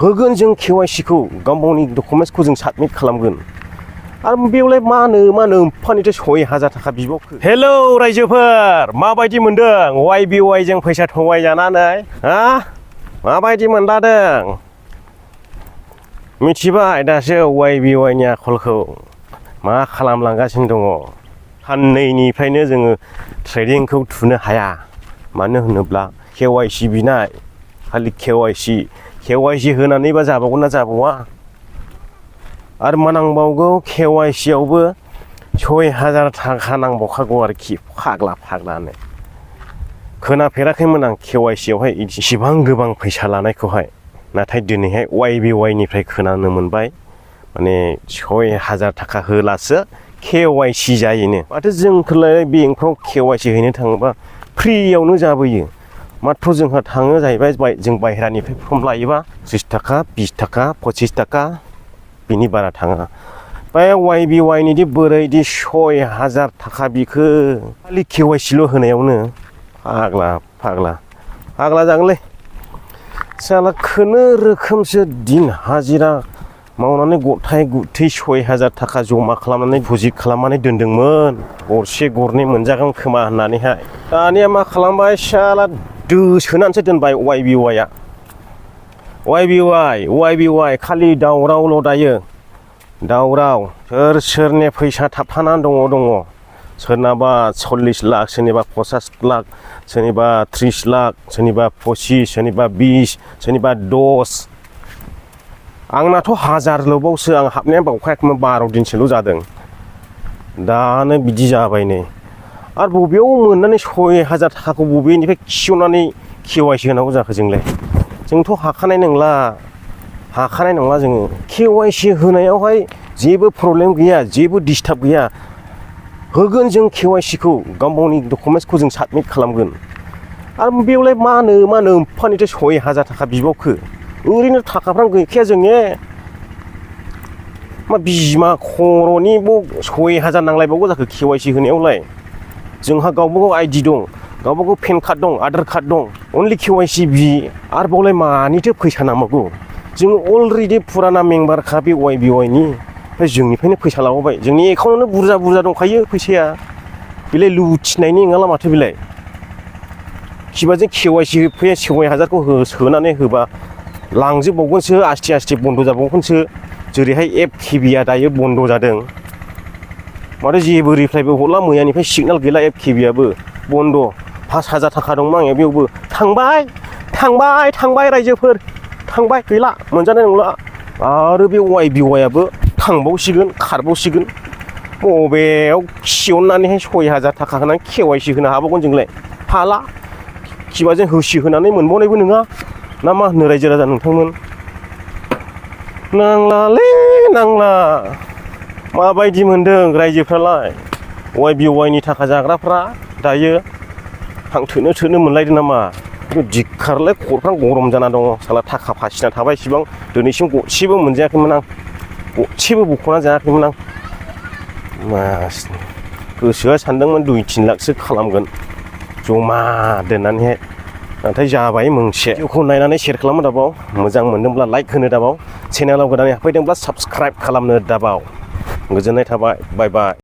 होगोन जों KYC खौ गावनि डकुमेन्ट्सखौ जों साबमिट खालामगोन आरो बेवलाय मा होनो एम्फानिफ्राय 6000 थाखा बिबावखो। हेलौ रायजोफोर, माबायदि मोनदों YBY जों फैसा थगायजानानै? हा माबायदि मोनलादों? मिथिबाय दासो YBY नि आखलखौ मा खालामलांगासिनो दङ। साननैनिफ्रायनो जोङो ट्रेडिंखौ थुनो हाया, मानो होनोब्ला KYC बिनाय, खालि KYC होनानैबा जाबावगोन ना जाबावा? आरो मा नांबावगौ, KYC आवबो 6000 थाखा नांबावखागौ आरोखि। फाग्लानो खोनाफेराखैमोन आं KYC आवहाय इसिबां गोबां फैसा लानायखौहाय, नाथाय दिनैहाय YBY निफ्राय खोनानो मोनबाय माने 6000 थाखा होलासो KYC जायोनो। माथो जोंखौलाय बेंकफ्राव KYC हैनो थाङोबा फ्रियावनो जाबोयो, माथ्र जोंहा थाङो जाहैबाय जों बाहेरानिफ्राय फर्म लायोबा 30 थाखा 20 थाखा 25 थाखा बिनि बारा थाङा। बे YBY निदि बोरैदि 6000 थाखा बिखो खालि KYC ल' होनायावनो? फाग्ला जागोनलै साला। खुनुरोखोमसो दिन हाजिरा मावनानै गथाय गुथै 6000 थाखा जमा खालामनानै डिप'जिट खालामनानै दोनदोंमोन, गरसे गरनै मोनजागोन खोमा होननानैहाय। दानिया मा खालामबाय साला, दोसोनानैसो दोनबाय YBY खालि दावरावल' दायो। दावराव सोरनि फैसा थाबथानानै दङ। सोरनाबा 40 लाख, सोरनिबा 50 लाख, सोरनिबा 30 लाख, सोरनिबा 25, सोरनिबा 20, सोरनिबा 10। आंनाथ' 1000ल'बावसो, आं हाबनाया बावखायाखैमोन, 12 दिनसोल' जादों। दानो बिदि जाबाय नै। आरो बबेयाव मोननानै 6000 थाखाखौ बबेनिफ्राय खिस'नानै KYC होनांगौ जाखो जोंलाय? जोंथ' हाखानाय नंला जोङो। KYC होनायावहाय जेबो प्रब्लेम गैया, जेबो डिस्टार्ब गैया। होगोन जों KYC खौ गावनि डकुमेन्ट्सखौ जों साबमिट खालामगोन आरो बेवलाय मा होनो एम्फानिफ्राय 6000 थाखा बिबावखो? ओरैनो थाखाफ्रानो गैखाया जोंने। मा बिमा खर'नि 6000 नांलायबावगौ जाखो KYC होनायावलाय? जोंहा गावबागाव ID दं, गावबागाव पेन कार्ड दं, आधार कार्ड दं। अनलि KYC बि आरो बावलाय मानिथो फैसा नांबावगौ? जोङो अलरेडि फुराना मेम्बारखा बे YBY नि, ओमफ्राय जोंनिफ्रायनो फैसा लाबावबाय। जोंनि एकाउन्टआवनो बुरजा दंखायो फैसाया। बेलाय लुथिनायनि नङाला माथो बेलाय। खिबाजों KYC फैसा 6000 खौ सोनानै होबा लांजोबबावगोनसो, आस्ते बन्द' जाबावगोनसो। जेरैहाय FKB आ दायो बन्द' जादों, माथो जेबो रिप्लायबो हरला। मैयानिफ्राय सिगनेल गैला, FKB आबो बन्द'। 5000 थाखा दंमोन आंनियाव, बेयावबो थांबाय रायजोफोर, थांबाय, गैला, मोनजानाय नंला। आरो बे YBY आबो थांबावसिगोन, खारबावसिगोन। बबेयाव खिस'ननानैहाय 6000 थाखा होनानै KYC होनो हाबावगोन जोंलाय? हाला। खिबाजों होनानै मोनबावनायबो नङा ना मा होनो रायजो राजा नोंथांमोन? नांला। माबायदि मोनदों रायजोफ्रालाय YBY नि थाखा जाग्राफ्रा दायो? हां थोनो मोनलायदों नामा? दिक्खारलाय, खर'फ्रा गरम जाना दङ। साला थाखा फासिना थाबाय इसिबां, दिनैसिम गरसेबो मोनजायाखैमोन आं, गरसेबो बख'ना जायाखैमोन आं। गोसोआ सानदोंमोन 2-3 लाखसो खालामगोन जमा दोननानैहाय, नाथाय जाबाय मोनसे। भिडिअखौ नायनानै शेयार खालामनो दाबाव, मोजां मोनदोंब्ला लाइक होनो दाबाव, चेनेलाव गोदानै हाबफैदोंब्ला साबस्क्राइब खालामनो दाबाव। गोजोननाय थाबाय, बाय बाय।